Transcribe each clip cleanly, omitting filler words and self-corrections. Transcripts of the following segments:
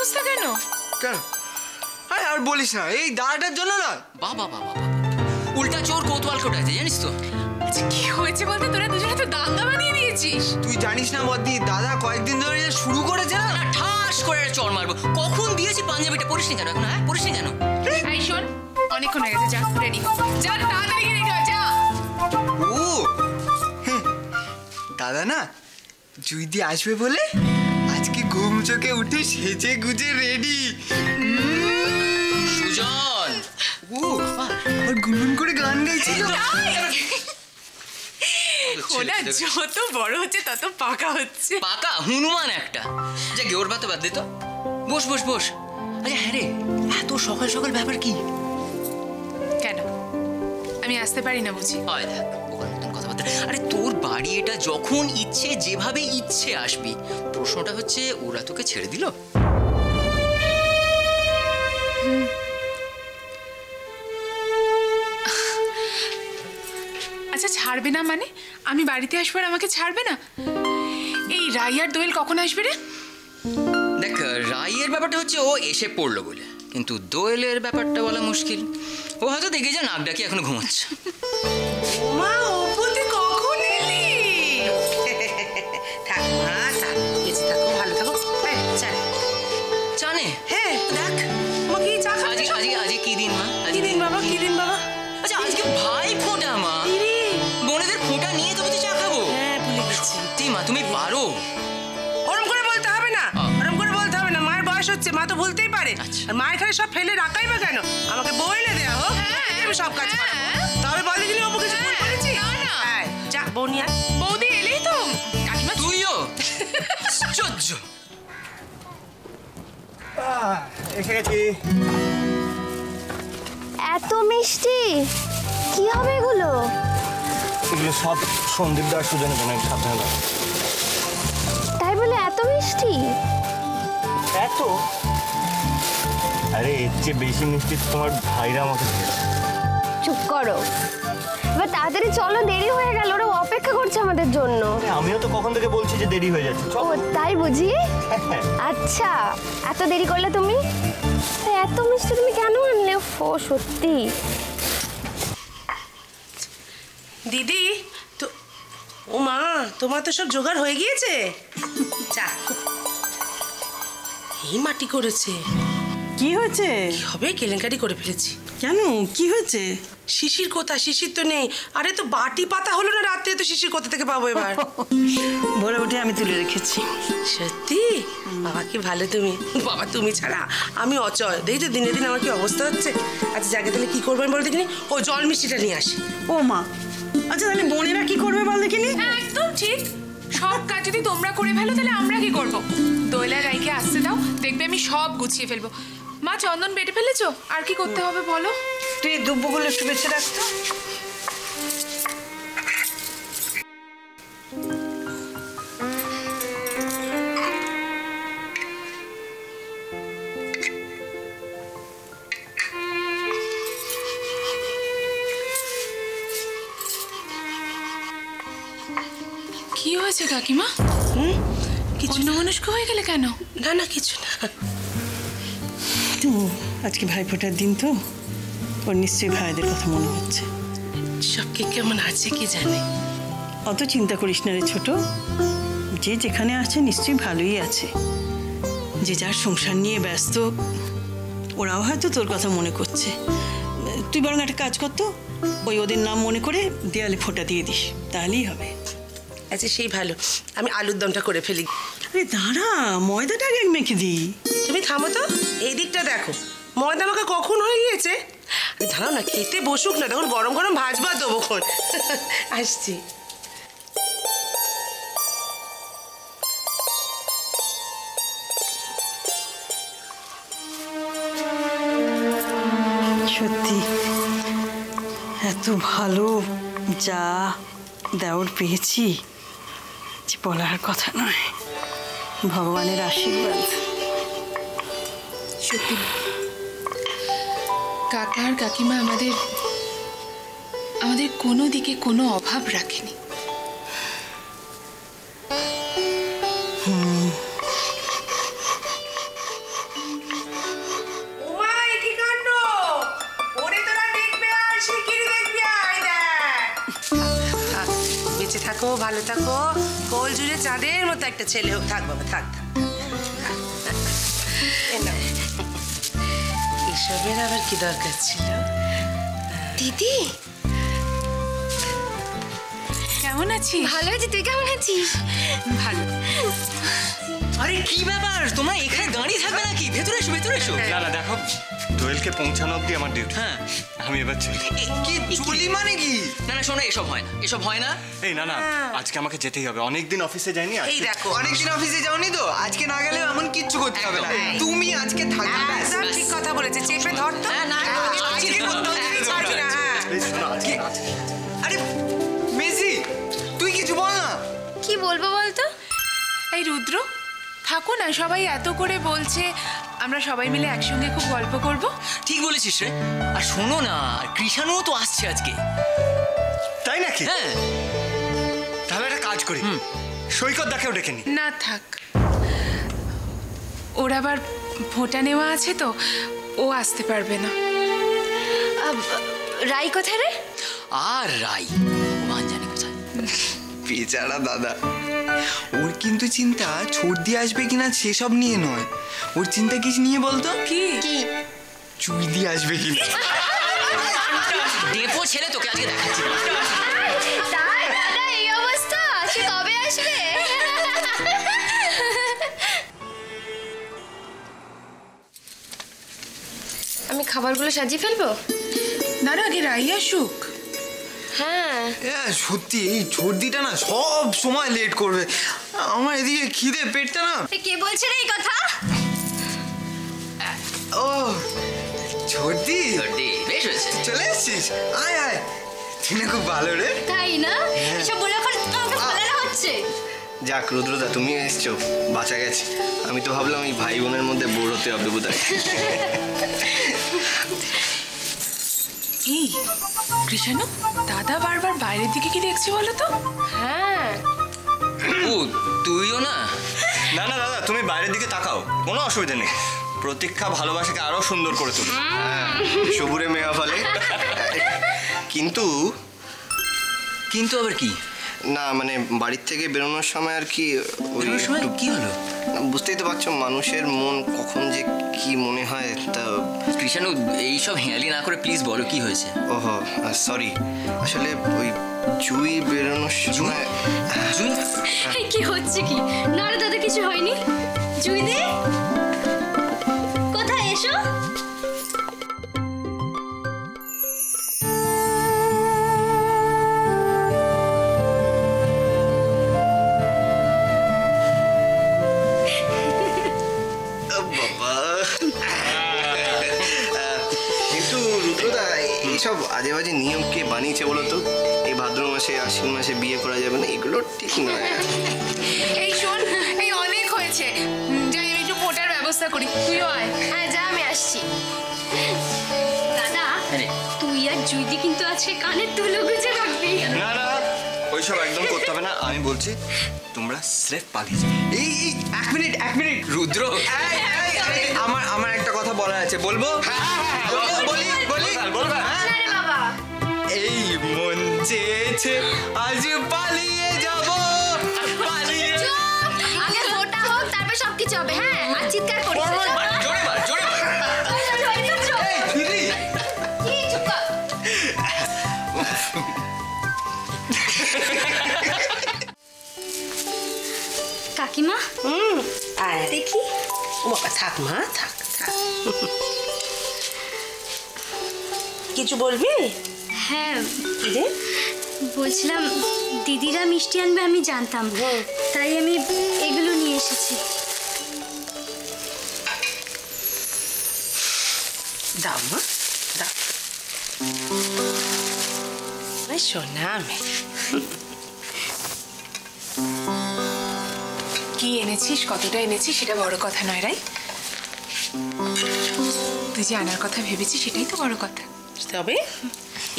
অবস্থা কেন? কেন? আরে আর বলিস না, এই দাদাটার জন্য না। বাবা বাবা উল্টা চোর কোতোয়াল কোটাইছে, জানিস তো? আচ্ছা কি হয়েছে বলতে? তোরা দুজনে তো দাঙ্গা বানিয়ে দিয়েছিস। তুই জানিস না বদ্দি, দাদা কয়েকদিন ধরে শুরু করেছে না, ঠাস করে চড় মারবো। কখন দিয়েছি পাঞ্জাবিটা? পরিস নি কেন এখন? হ্যাঁ পরিস নি কেন? এই শোন, অনেকক্ষণ হয়ে গেছে, যা রেডি হ, যা তাড়াতাড়ি রেডি হ, যা। ও দাদা না জুইদি আসবে বলে আজকে ঘুম চোখে উঠে সেজে গুজে রেডি। সুজন ও আর গুনগুন করে গান গাইছিল। ওরা যত বড় হচ্ছে তত পাকা হচ্ছে। পাকা হনুমান একটা। যা গে ওর বাদ দে তো। বস বস বস। আরে হ্যাঁ রে, এত সকাল সকাল ব্যাপার কি? কেন আমি আসতে পারি না বুঝি? হয় দেখ ওখানে নতুন কথাবার্তা। আরে তোর বাড়ি এটা, যখন ইচ্ছে যেভাবে ইচ্ছে আসবি। প্রশ্নটা হচ্ছে ওরা তোকে ছেড়ে দিল? আচ্ছা ছাড়বে না মানে? আমি বাড়িতে আসবো আর আমাকে ছাড়বে না? এই রাই আর দোয়েল কখন আসবে রে? দেখ রাইয়ের ব্যাপারটা হচ্ছে ও এসে পড়লো বলে, কিন্তু দোয়েলের ব্যাপারটা বলা মুশকিল। ও হয়তো দেখে যা নাক ডাকি এখনো ঘুমাচ্ছে। মা অপুতে কখন এলি? থাক মা থাক, বেঁচে থাকো, ভালো থাকো। জানে হ্যাঁ দেখ মা কি চা খাচ্ছিস? আজকে কি দিন মা? কি দিন বাবা, কি দিন বাবা? আচ্ছা আজকে ভাই ফোঁটা মা, বোনেদের ফোঁটা নিয়ে তবে তো চা খাবো। হ্যাঁ ভুলে গেছি। সত্যি মা তুমি পারো। ওরম করে বলতে হবে না, ওরম করে বলতে হবে না। মায়ের বয়স হচ্ছে, মা তো বলতেই পারে। আর মা এখানে সব ফেলে রাখাই বা কেন? আমাকে বউ এনে দেয়া হোক, আমি সব কাজ করবো। তবে বলে দিলি অপু কিছু ভুল করেছি? যা বউ নিয়ে আয়। বৌদি এলেই তো কাকিমা। তুইও আশ্চর্য। এসে গেছি। এত মিষ্টি কি হবে এগুলো? এগুলো সব সন্দীপ দাস সুজনের জন্য, সাবধানে। তাই বলে এত মিষ্টি? এত? আরে এর চেয়ে বেশি মিষ্টি তোমার ভাইরা আমাকে দিয়েছে। চুপ করো, এবার তাড়াতাড়ি চলো, দেরি হয়ে গেল, ওরা অপেক্ষা করছে আমাদের জন্য। আমিও তো কখন থেকে বলছি যে দেরি হয়ে যাচ্ছে। ও তাই বুঝি? আচ্ছা এত দেরি করলে তুমি? এত মিষ্টি তুমি কেন আনলে? ও সত্যি দিদি তো, ও মা তোমার তো সব জোগাড় হয়ে গিয়েছে। চা এই মাটি করেছে। কি হয়েছে? কি হবে, কেলেঙ্কারি করে ফেলেছি। কেন কি হয়েছে? শিশির কোথায়? শিশির তো নেই। আরে তো বাটি পাতা হলো না রাত্রে, তো শিশির কোথা থেকে পাবো এবার? ভোরে উঠে আমি তুলে রেখেছি। সত্যি? বাবা কি ভালো তুমি। বাবা তুমি ছাড়া আমি অচল। দেখি তো দিনে দিনে আমার কি অবস্থা হচ্ছে। আচ্ছা জায়গা তাহলে কি করবেন বল দেখিনি? ও জল মিষ্টিটা নিয়ে আসি। ও মা, আচ্ছা তাহলে বোনেরা কি করবে বল দেখিনি? একদম ঠিক। সব কাজ যদি তোমরা করে ফেলো তাহলে আমরা কি করবো? দোয়েলা রাইকে আসতে দাও, দেখবে আমি সব গুছিয়ে ফেলবো। মা চন্দন বেটে ফেলেছো? আর কি করতে হবে বলো? তুই দুব্বগুলো একটু বেছে রাখতো। কি হয়েছে কাকিমা? কিছু অন্যমনস্ক হয়ে গেলে কেন? না না কিছু না। তো আজকে ভাইফোঁটার দিন তো, ওর নিশ্চয়ই ভাইদের কথা মনে হচ্ছে। সব কে কেমন আছে কি জানে। অত চিন্তা করিস না রে ছোট, যে যেখানে আছে নিশ্চয়ই ভালোই আছে। যে যার সংসার নিয়ে ব্যস্ত, ওরাও হয়তো তোর কথা মনে করছে। তুই বরং একটা কাজ করতো, ওই ওদের নাম মনে করে দেয়ালে ফোঁটা দিয়ে দিস, তাহলেই হবে। আচ্ছা সেই ভালো, আমি আলুর দমটা করে ফেলি। আরে দাঁড়া, ময়দাটা আগে মেখে দিই। তুমি থামো তো, এই দিকটা দেখো, ময়দা মাখা কখন হয়ে গিয়েছে। দাঁড়াও না, খেতে বসুক না, তখন গরম গরম ভাজবা দেবোক্ষণ। আসছি। সত্যি এত ভালো যা দেওর পেয়েছি যে বলার কথা নয়, ভগবানের আশীর্বাদ। সত্যি কাকা আর কাকিমা আমাদের কোনো দিকে কোনো অভাব রাখেনি। ভালো থাকো, কোল জুড়ে চাঁদের মতো একটা ছেলে হোক। থাক বাবা, থাক থাক। এসবের আবার কি দরকার ছিল? দিদি কেমন আছিস? ভালো আছি, তুই কেমন আছিস? ভালো। আরে কি ব্যাপার, তোমরা এখানে দাঁড়িয়ে থাকবে নাকি? ভেতরে এসো, ভেতরে এসো। না না, দেখো দোয়েলকে পৌঁছানো অব্দি আমার ডিউটি। হ্যাঁ, আমি এবার চলি। কি চলি মানে কি? না না শোনো, এসব হয় না, এসব হয় না। এই না না, আজকে আমাকে যেতেই হবে, অনেকদিন অফিসে যাইনি। এই দেখো, অনেকদিন অফিসে যাওনি তো, আজকে না গেলে এমন কিচ্ছু করতে হবে না। একদম। তুমি আজকে থাকবে ব্যাস। একদম ঠিক কথা বলেছে। চেপে ধর তো। আজকে করতে হবে, ছাড়বি না, হ্যাঁ। এই শোনো, আজকে আরে মেসি, তুই কিছু বল না। কি বলবো বলতো? এই রুদ্র, থাকো না, সবাই এত করে বলছে, আমরা সবাই মিলে একসঙ্গে খুব গল্প করব। ঠিক বলেছিস রে। আর শোনো না, কৃষাণুও তো আসছে আজকে। তাই নাকি? হ্যাঁ, তাহলে একটা কাজ করি, সৈকত দাকেও ডেকে নি। না থাক, ওর আবার ভোটা নেওয়া আছে তো, ও আসতে পারবে না। রাই কোথায় রে? আর রাই ভগবান জানে কোথায়। বেচারা দাদা, ওর কিন্তু চিন্তা ছর্দি আসবে কিনা সেসব নিয়ে নয়, ওর চিন্তা কি নিয়ে বলতো? কি? চুইদি আসবে কিনা। ডেপো ছেলে, তোকে আজকে দেখাচ্ছি। তাই দাদা, এই অবস্থা, সে কবে আসবে? আমি খাবারগুলো সাজিয়ে ফেলবো? না না, আগে রাই আসুক। হ্যাঁ। সত্যি এই ছর্দিটা না সব সময় লেট করবে। আমার এদিকে খিদে পেটটা না। কে বলছে রে এই কথা? ও ছর্দি, বেশ হয়েছে। চলে এসছিস? আয় আয়, তুই না খুব ভালো রে। তাই না? এসব বলে এখন আমাকে ভালো হচ্ছে। যাক রুদ্রদা, তুমি এসছো, বাঁচা গেছে। আমি তো ভাবলাম এই ভাই বোনের মধ্যে বোর হতে হবে বোধহয়। এই কৃষাণু, দাদা বারবার বাইরের দিকে কি দেখছি বলো তো? হ্যাঁ। ও তুইও না? না না দাদা, তুমি বাইরের দিকে তাকাও, কোনো অসুবিধা নেই। প্রতীক্ষা ভালোবাসাকে আরো সুন্দর করে তোলে। সবুরে মেয়া ফলে। কিন্তু কিন্তু আবার কি? না মানে বাড়ির থেকে বেরোনোর সময় আর কি ওই বেরোনোর সময় একটু- কি হলো? বুঝতেই তো পারছো, মানুষের মন কখন যে কি মনে হয় তা। কৃষাণু, এইসব হেঁয়ালি না করে প্লিজ বলো কি হয়েছে। ওহো সরি, আসলে ওই জুই বেরোনোর সময় জুই? এই কি হচ্ছে কি? না রে দাদা, কিছু হয়নি। জুইদি কোথায়? এসো। বাবা। কিন্তু রুদ্রদা, এইসব আজে বাজে নিয়ম কে বানিয়েছে বলো তো? এই ভাদ্র মাসে আশ্বিন মাসে বিয়ে করা যাবে না, এগুলো ঠিক নয়। এই শোন, এই অনেক হয়েছে, যাই আমি একটু ফোটার ব্যবস্থা করি, তুইও আয়। হ্যাঁ যা, আমি আসছি। দাদা, আরে তুই আর জুইদি কিন্তু আজকে কানের তুলো গুজে রাখবি। না না, ওইসব একদম করতে হবে না। আমি বলছি তোমরা স্রেফ পালিয়ে যাও। এই এক মিনিট রুদ্র, আমার একটা কথা বলার আছে, বলবো? বলি আরে বাবা, এই মন চেয়েছে আজ পালিয়ে যাব, পালিয়ে। আগে ফোটা হোক, তারপর সবকিছু হবে। হ্যাঁ, আর চিৎকার করিস না। জোরে মার, জোরে মার। দিদি, কি চুপ কর। কাকিমা, আয় দেখি। বাবা, থাক মা, থাক থাক। কিছু বলবি? হ্যাঁ, কি রে? বলছিলাম দিদিরা মিষ্টি আনবে আমি জানতাম, তাই আমি এগুলো নিয়ে এসেছি। দাও মা, দাও। সোনা মেয়ে, কি এনেছিস, কতটা এনেছিস সেটা বড় কথা নয় রাই, তুই যে আনার কথা ভেবেছিস সেটাই তো বড় কথা। তবে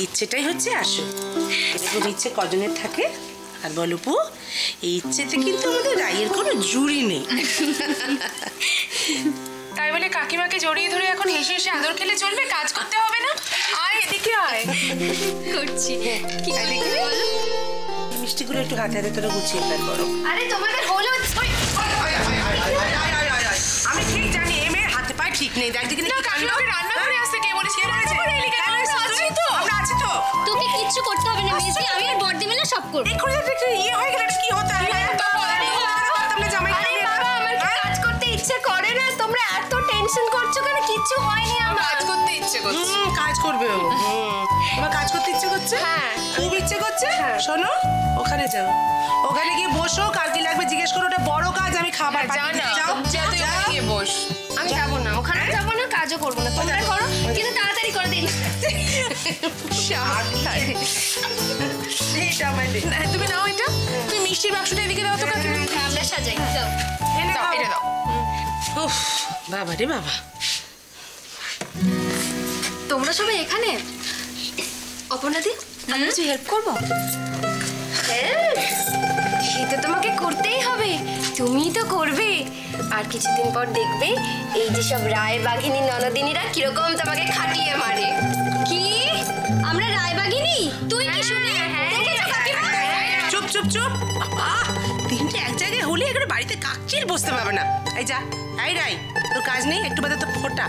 ইচ্ছেটাই হচ্ছে আসো। এরকম ইচ্ছে কজনের থাকে? আর বল উপু, এই ইচ্ছেতে কিন্তু আমাদের রায়ের কোনো জুড়ি নেই। তাই বলে কাকিমাকে জড়িয়ে ধরে এখন হেসে হেসে আদর খেলে চলবে? কাজ করতে হবে না? আয় এদিকে আয়। করছি। কি করবি বলো? আমি মিষ্টিগুলো একটু হাতে হাতে তোরা গুছিয়ে ফেল বড়। আরে তোমাদের হলো আমি ঠিক জানি এ মেয়ের হাতে পায়ে ঠিক নেই। দেখ দেখি রান্না করে আসতে কে বলেছে? কে বলেছে? আমরা আছি তো। তোকে কিচ্ছু করতে হবে না মেজি, আমি আর বড়দি মিলে সব করব। এক্ষুনি একটা ইয়ে হয়ে গেলে কি হতো? জামাই আরে বাবা, আমার কি কাজ করতে ইচ্ছে করে না? তোমরা এত টেনশন করছো কেন? কিচ্ছু হয়নি আমার। কাজ করতে ইচ্ছে করছে। কাজ করবে ও। তোমার কাজ করতে ইচ্ছে করছে? হ্যাঁ। খুব ইচ্ছে করছে? শোনো, ওখানে যাও, ওখানে গিয়ে বসো, কার কি লাগবে জিজ্ঞেস করো। ওটা বড় কাজ, আমি খাবার পাঠিয়ে দিচ্ছি। যাও তুই ওখানে গিয়ে বস। আমি যাবো না, ওখানে যাবো না, কাজও করবো না। তোমরা করো, কিন্তু তাড়াতাড়ি করে দিন। তুমি নাও এটা। তুমি মিষ্টির বাক্সটা এদিকে দাও তো কাকিমা। আমরা সাজাই দাও। দাও, এটা দাও। উফ, বাবা রে বাবা। তোমরা সবাই এখানে? অপর্ণাদি, আমি কিছু হেল্প করবো? সে তো তোমাকে করতেই হবে, তুমিই তো করবে। আর কিছুদিন পর দেখবে এই যে সব রায়বাঘিনী ননদিনীরা কিরকম তোমাকে খাটিয়ে মারে। কি আমরা রায়বাঘিনী? তুই কি শুনে? চুপ চুপ চুপ। তিনটে এক জায়গায় হলে এখানে বাড়িতে কাকচিল বসতে পারবে না। এই যা, এই রাই, তোর কাজ নেই, একটু বাদে তো ফোটা।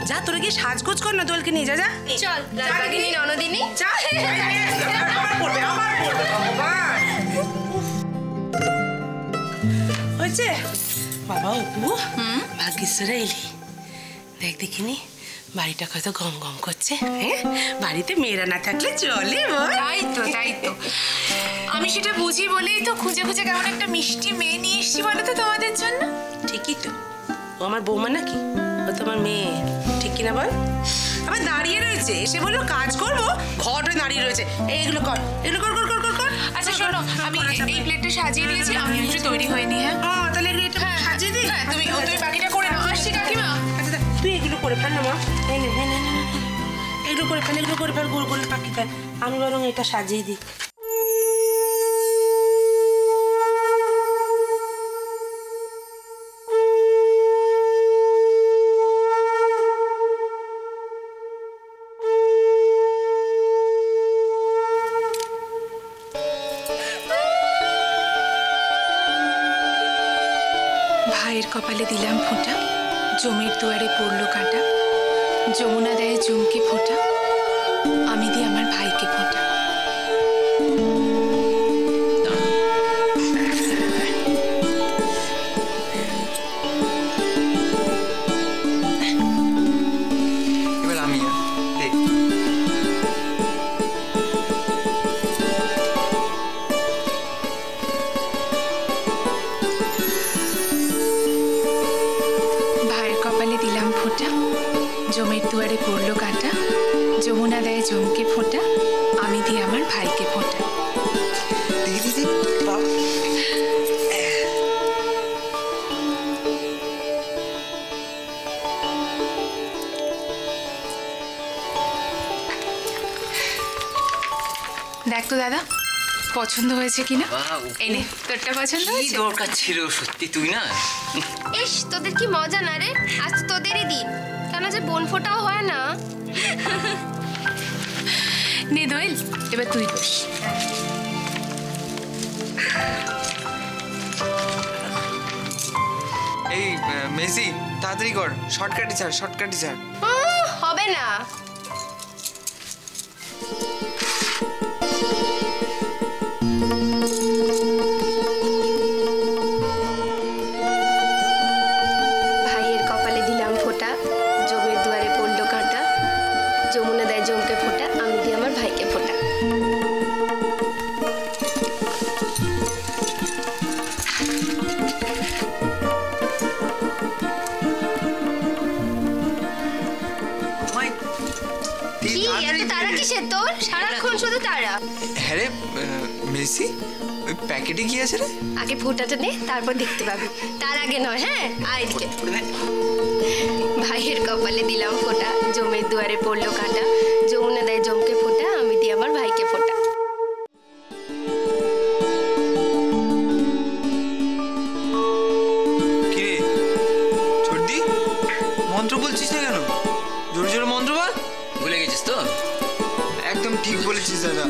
যা, তোরা গিয়ে সাজগোজ কর না, দোলকে নিয়ে যা। যা চল রায়বাঘিনী ননদিনী। যা। আবার পড়বে, আবার পড়বে, ভগবান। হয়েছে বাবা? অপু, ভাগ্যেশ্বরা এলি। দেখ দেখিনি, বাড়িটা কত গম গম করছে। হ্যাঁ, বাড়িতে মেয়েরা না থাকলে চলে বল? তাই তো। আমি সেটা বুঝি বলেই তো খুঁজে খুঁজে কেমন একটা মিষ্টি মেয়ে নিয়ে এসেছি বলো তো তোমাদের জন্য। ঠিকই তো, ও আমার বৌমা নাকি? ও তো আমার মেয়ে, ঠিক কিনা বল? আবার দাঁড়িয়ে রয়েছে, এসে বললো কাজ করবো, ঘর হয়ে দাঁড়িয়ে রয়েছে। এগুলো কর, এগুলো কর কর কর কর কর। আচ্ছা শোনো, আমি এই প্লেটটা সাজিয়ে দিয়েছি, আমি একটু তৈরি হয়ে নি। হ্যাঁ, তাহলে এটা সাজিয়ে দিই। হ্যাঁ, তুমি বাকিটা করে নাও। আসছি কাকিমা। আচ্ছা তুই এগুলো করে ফেল না মা। এগুলো করে ফেল, এগুলো করে ফেল, গোল গোল পাখি ফেল। আমি বরং এটা সাজিয়ে দিই। ভাইয়ের কপালে দিলাম ফোঁটা, জমির দুয়ারে পড়লো কাঁটা, যমুনা দেয় জমকে ফোঁটা, আমি দিই আমার ভাইকে ফোঁটা। এবার আমি দেখ। ভাইয়ের কপালে দিলাম ফোঁটা, জমির দুয়ারে পড়লো কাঁটা, যমুনা দেয় জমকে ফোঁটা, আমি দিই আমার ভাইকে ফোঁটা। দিদি বাপ, দেখ তো দাদা, পছন্দ হয়েছে কিনা? এনে তোরটা পছন্দ কি হয়েছে? দরকার ছিল সত্যি, তুই না। ইস, তোদের কি মজা না রে? আজ তো তোদেরই দিন, কেন যে বোন ফোটাও হয় না। নে দোয়েল, এবার তুই বস। এই মেসি তাড়াতাড়ি কর, শর্টকাটে ছাড়, শর্টকাটে ছাড়। হবে না। ভাইয়ের কপালে দিলাম ফোঁটা, জমির দুয়ারে পড়লো কাঁটা, যমুনা দেয় জমকে ফোঁটা, আমি দিই আমার ভাইকে ফোঁটা। কি এত তারা কিসের তোর? সারাক্ষণ শুধু তারা। হ্যাঁ রে মেসি, ওই প্যাকেটে কি আছে রে? আগে ফোঁটাটা নে, তারপর দেখতে পাবি। তার আগে নয়, হ্যাঁ? আয় এদিকে। ভাইয়ের কপালে দিলাম ফোঁটা, জমের দুয়ারে পড়লো কাঁটা, যমুনা দেয় জমকে ফোঁটা, আমি দিই আমার ভাইকে ফোঁটা। কি রে ছোটদি, মন্ত্র বলছিস না কেন? জোরে জোরে মন্ত্র বল। ভুলে গেছিস তো? একদম ঠিক ঠিক বলেছিস দাদা,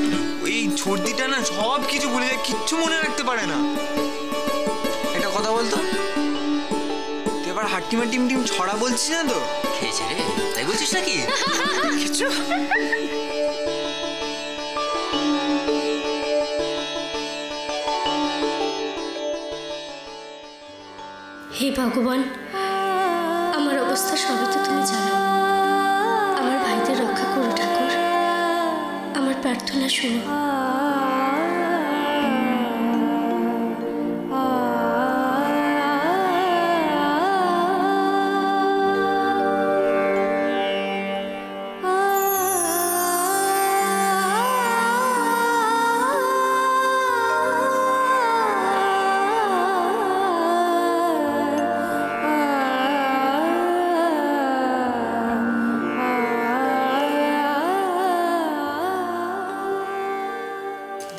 ওই ছর্দিটা না সব কিছু ভুলে যায়, কিচ্ছু মনে রাখতে পারে না। একটা কথা বলতো, তুই এবার হাট্টিমা টিম টিম ছড়া বলছিস না তো? খেয়েছে রে, তাই বলছিস নাকি? কিছু হে ভগবান, আমার অবস্থা সবই তো তুমি জানো। আমার ভাইদের রক্ষা করো ঠাকুর, আমার প্রার্থনা শুনো।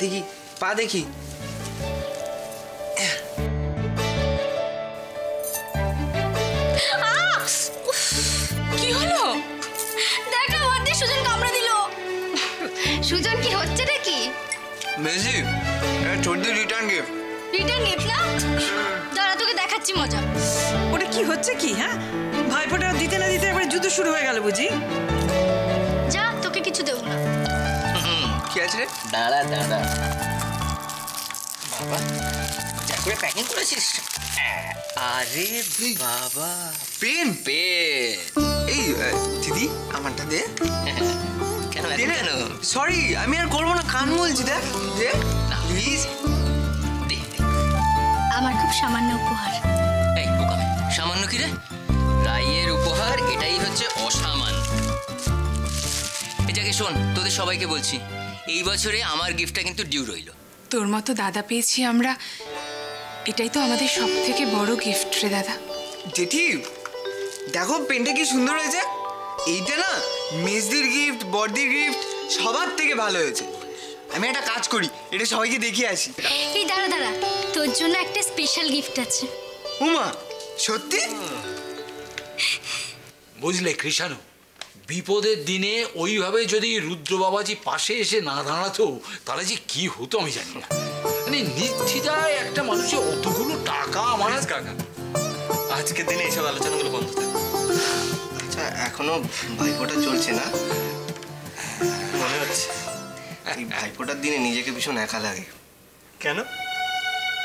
দেখি, পা দেখি। কি হলো? দেখ না, আমার দিয়ে সুজন কামড়ে দিল। সুজন, কি হচ্ছে নাকি? মেজি, ছর্দি রিটার্ন গিফট। রিটার্ন গিফট না? দাঁড়া, তোকে দেখাচ্ছি মজা। ওটা কি হচ্ছে কি? হ্যাঁ, ভাইফোঁটা দিতে না দিতে এবার যুদ্ধ শুরু হয়ে গেল বুঝি? যা, তোকে কিছু দেবো না। কি আছে রে? দাঁড়া দাঁড়া বাবা, যা করে প্যাকিং করেছিস। আরে বাবা, পেন। পেন। এই দিদি, আমারটা দে। কেন দে না। কেন? সরি, আমি আর করবো না, কান বলছি। দেখ দে প্লিজ। দে। আমার খুব সামান্য উপহার। এই বোকামে, সামান্য কি রে? রাইয়ের উপহার এটাই হচ্ছে অসামান্য। এটাকে শোন, তোদের সবাইকে বলছি, এই বছরে আমার গিফটটা কিন্তু ডিউ রইল। তোর মতো দাদা পেয়েছি আমরা, এটাই তো আমাদের সব থেকে বড় গিফট রে দাদা। জেঠি, দেখো পেনটা কি সুন্দর হয়েছে। এইটা না মেজদির গিফট, বড়দির গিফট সবার থেকে ভালো হয়েছে। আমি একটা কাজ করি, এটা সবাইকে দেখিয়ে আসি। এই দাঁড়া দাঁড়া, তোর জন্য একটা স্পেশাল গিফট আছে। উমা, সত্যি? বুঝলে কৃষাণু, বিপদের দিনে ওইভাবে যদি রুদ্র বাবাজি পাশে এসে না দাঁড়াতো তাহলে যে কি হতো আমি জানি না। মানে নির্দ্বিধায় একটা মানুষের অতগুলো টাকা আমার কাকা, আজকের দিনে এইসব আলোচনাগুলো বন্ধ থাকবে। আচ্ছা, এখনো ভাইফোঁটা চলছে না? মনে হচ্ছে। এই ভাইফোঁটার দিনে নিজেকে ভীষণ একা লাগে। কেন?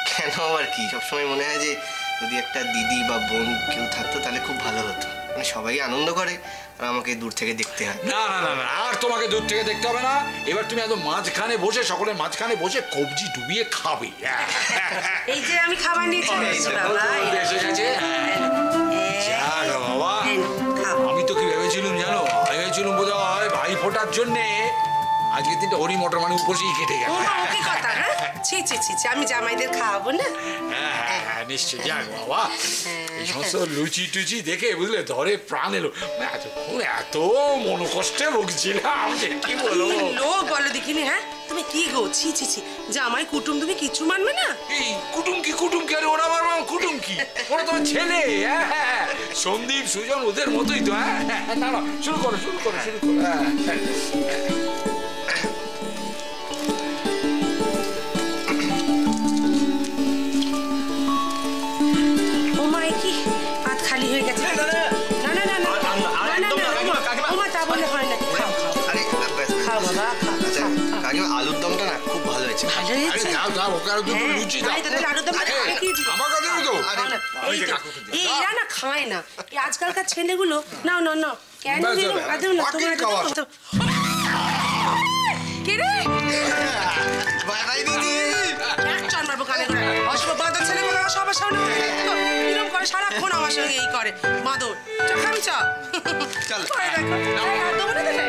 কেন আবার কি, সবসময় মনে হয় যে যদি একটা দিদি বা বোন কেউ থাকতো তাহলে খুব ভালো হতো। মানে সবাই আনন্দ করে আর আমাকে দূর থেকে দেখতে হয়। না না না না, আর তোমাকে দূর থেকে দেখতে হবে না। এবার তুমি একদম মাঝখানে বসে, সকলের মাঝখানে বসে কবজি ডুবিয়ে খাবে। এই যে আমি খাবার নিয়ে চলে এসেছি বাবা। এসে গেছে। যাক বাবা, খাও। আমি তো কি ভেবেছিলাম জানো, আমি ভেবেছিলাম বোধ হয় ভাই ফোটার জন্যে আজকের দিনটা হরি মটর মানে উপসেই কেটে গেল। কি কথা? হ্যাঁ, ছি ছি ছি ছি, আমি জামাইদের খাওয়াবো না? হ্যাঁ হ্যাঁ হ্যাঁ, নিশ্চয়। যাক বাবা, এই সমস্ত লুচি টুচি দেখে বুঝলে ধরে প্রাণ এলো। এতক্ষণ এত মনোকষ্টে ভুগছিলাম যে কি বলবো। লোক বলো দেখিনি। হ্যাঁ, তুমি কি গো, ছি ছি ছি, জামাই কুটুম তুমি কিছু মানবে না? এই কুটুম কি আরে ওরা আমার কুটুম কি, ওরা তোমার ছেলে। হ্যাঁ হ্যাঁ, সন্দীপ সুজন ওদের মতোই তো। হ্যাঁ না না, শুরু করো। হ্যাঁ। ও মাই, কি হাত খালি হয়ে গেছে? না না না না, ওমা তা বলে হয় না। খাও খাও আরে খাও বাবা, খাও। আচ্ছা কাকিমা, আলুর দমটা না খুব ভালো হয়েছে। ভালো আরে হয়েছে? দাও ওকে আর দুটো লুচি দাও। ভাই, তাহলে আলুর দমটা আরে, খাবে কি? আমার কাছে তো খাও না। এই তো, এই এরা না খায় না। এই আজকালকার ছেলেগুলো, নাও নাও নাও, কেন দিল আদৌ না তোমার তো। কে রে? বাই বাই দিদি। এক চড় মারবো কানে করে। অসভ্য ছেলেগুলো সবার সামনে কিরম করে সারাক্ষণ আমার সঙ্গে এই করে বাঁদর। খাম চ। চল। দেখো, দেবো না দেবে?